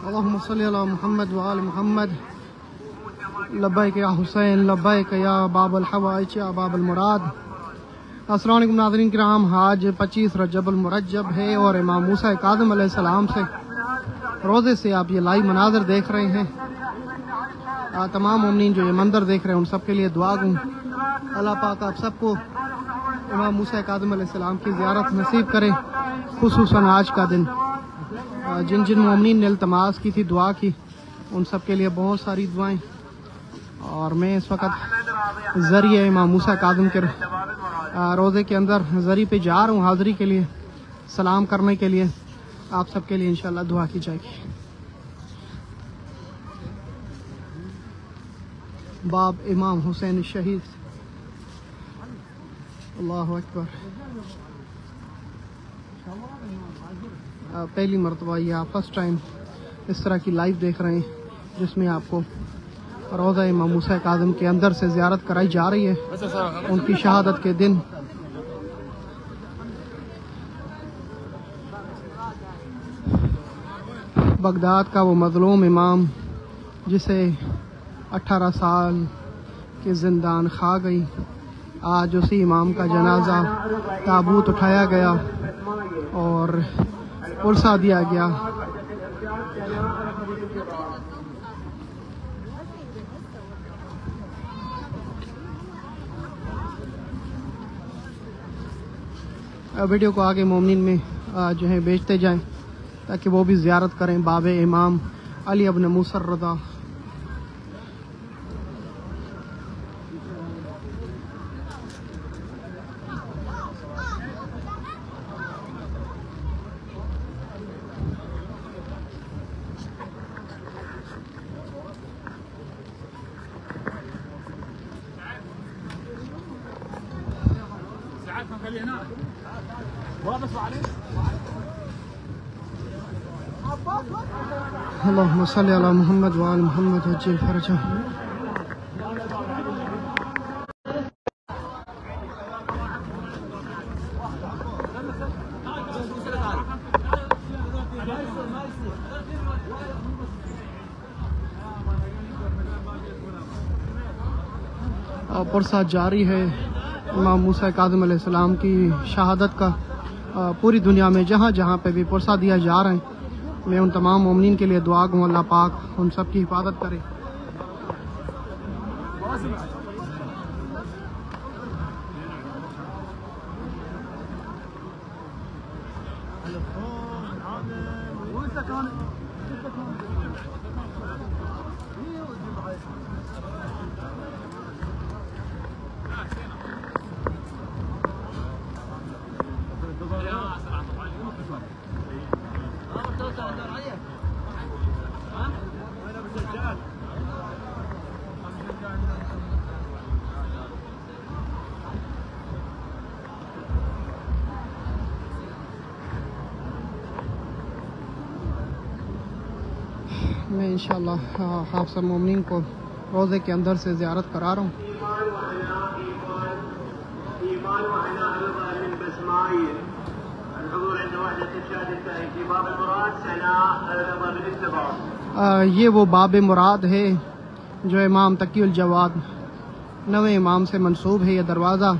अल्लाहुम्मा सल्ली अला मुहम्मद व आल मुहम्मद। लब्बैक या हुसैन, लब्बैक या बाबुल हवाइज या बाबुल मुराद। अस्सलाम वालेकुम नाज़रीन किराम, आज 25 रजबुल मुरज्जब है और इमाम मूसा काज़िम अलैहिस्सलाम से रोज़े से आप ये लाइव मनाज़र देख रहे हैं। तमाम मोमिनीन जो ये मंजर देख रहे हैं उन सब के लिए दुआ गूँ। अल्लाह पाक आप सबको इमाम मूसा काज़िम अलैहिस्सलाम की ज़ियारत नसीब करे, खुसूसन आज का दिन। जिन जिन मोमिनीन ने इल्तमास की थी, दुआ की, उन सब के लिए बहुत सारी दुआएं। और मैं इस वक्त ज़रिए इमाम मूसा काज़िम के रोज़े के अंदर ज़री पे जा रहा हूँ हाज़री के लिए, सलाम करने के लिए। आप सब के लिए इंशाअल्लाह दुआ की जाएगी। बाब इमाम हुसैन शहीद, अल्लाहु अकबर। पहली मरतबा या फर्स्ट टाइम इस तरह की लाइव देख रहे हैं जिसमें आपको रोज़ा इमाम मूसा काज़िम के अंदर से ज़ियारत कराई जा रही है उनकी शहादत के दिन। बगदाद का वो मज़लूम इमाम जिसे 18 साल के ज़िंदान खा गई, आज उसी इमाम का जनाजा ताबूत उठाया गया और पुरसा दिया गया। वीडियो को आगे मोमिनीन में जो है भेजते जाएं ताकि वो भी ज़ियारत करें बाबे इमाम अली इब्न मूसा रज़ा। अल्लाहुम्मा सल्ली अला मुहम्मद व आल मुहम्मद वज्जिल फरजा। पुरसा जारी है इमाम मूसा काज़िम अलैहिस्सलाम की शहादत का। पूरी दुनिया में जहाँ जहाँ पे भी पुरसा दिया जा रहा है, मैं उन तमाम मोमिनीन के लिए दुआ दूँ अल्लाह पाक उन सब की हिफाजत करे। मैं इंशाअल्लाह आप सब मोमिनीन को रोज़े के अंदर से ज़ियारत करा रहा हूँ। ये वो बाब मुराद है जो इमाम तकीउल जवाद नवे इमाम से मंसूब है। ये दरवाज़ा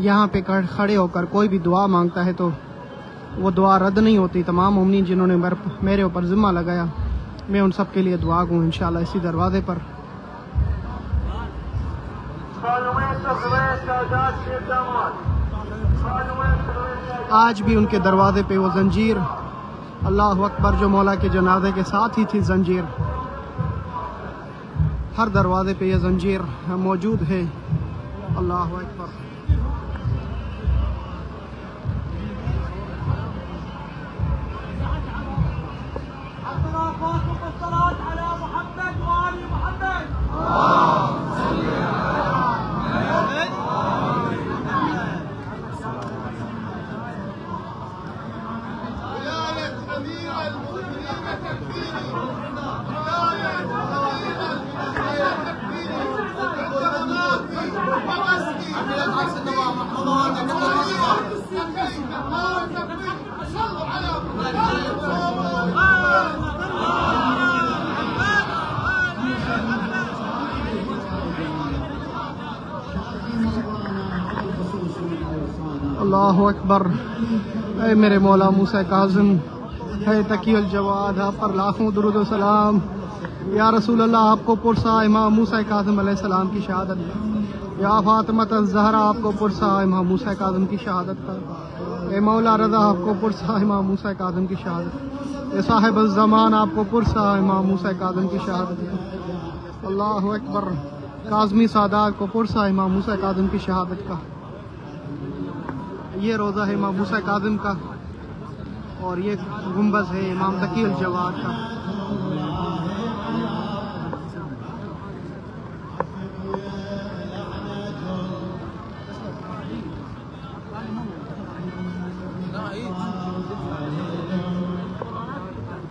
यहाँ पे खड़े होकर कोई भी दुआ मांगता है तो वो दुआ रद्द नहीं होती। तमाम मोमिनीन जिन्होंने मेरे ऊपर ज़िम्मा लगाया, मैं उन सब के लिए दुआ दूँ इंशाअल्लाह इसी दरवाज़े पर। आज भी उनके दरवाजे पे वो जंजीर, अल्लाह अकबर, जो मौला के जनाजे के साथ ही थी जंजीर, हर दरवाजे पे ये जंजीर मौजूद है। अल्लाह अकबर। अल्लाहु अकबर। ऐ मेरे मौला मूसा काज़िम, है तकीउल जवाद, आप पर लाखों दुरूद व सलाम। या रसूल अल्लाह, आपको पुरसा इमाम मूसा काज़िम अलैहिस्सलाम की शहादत। या फातिमा ज़हरा, आपको पुरसा इमाम मूसा काज़िम की शहादत का। ए मौला रज़ा, आपको पुरसा इमाम मूसा काज़िम की शहादत। ए साहिब ज़मान, आपको पुरसा इमाम मूसा काज़िम की शहादत। अल्लाहु अकबर। काज़मी सादात को पुरसा इमाम मूसा काज़िम की शहादत का। ये रोज़ा है इमाम मूसा काज़िम का और ये गुंबज है इमाम तकीउल जवाद का।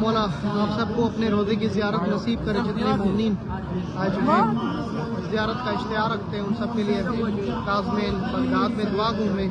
मौला आप सबको अपने रोज़े की ज़ियारत नसीब करे। जितने मोमिनीन आज ज़ियारत का इश्तिहार रखते हैं उन सब के लिए काज़मीन बगदाद में दुआ गो में।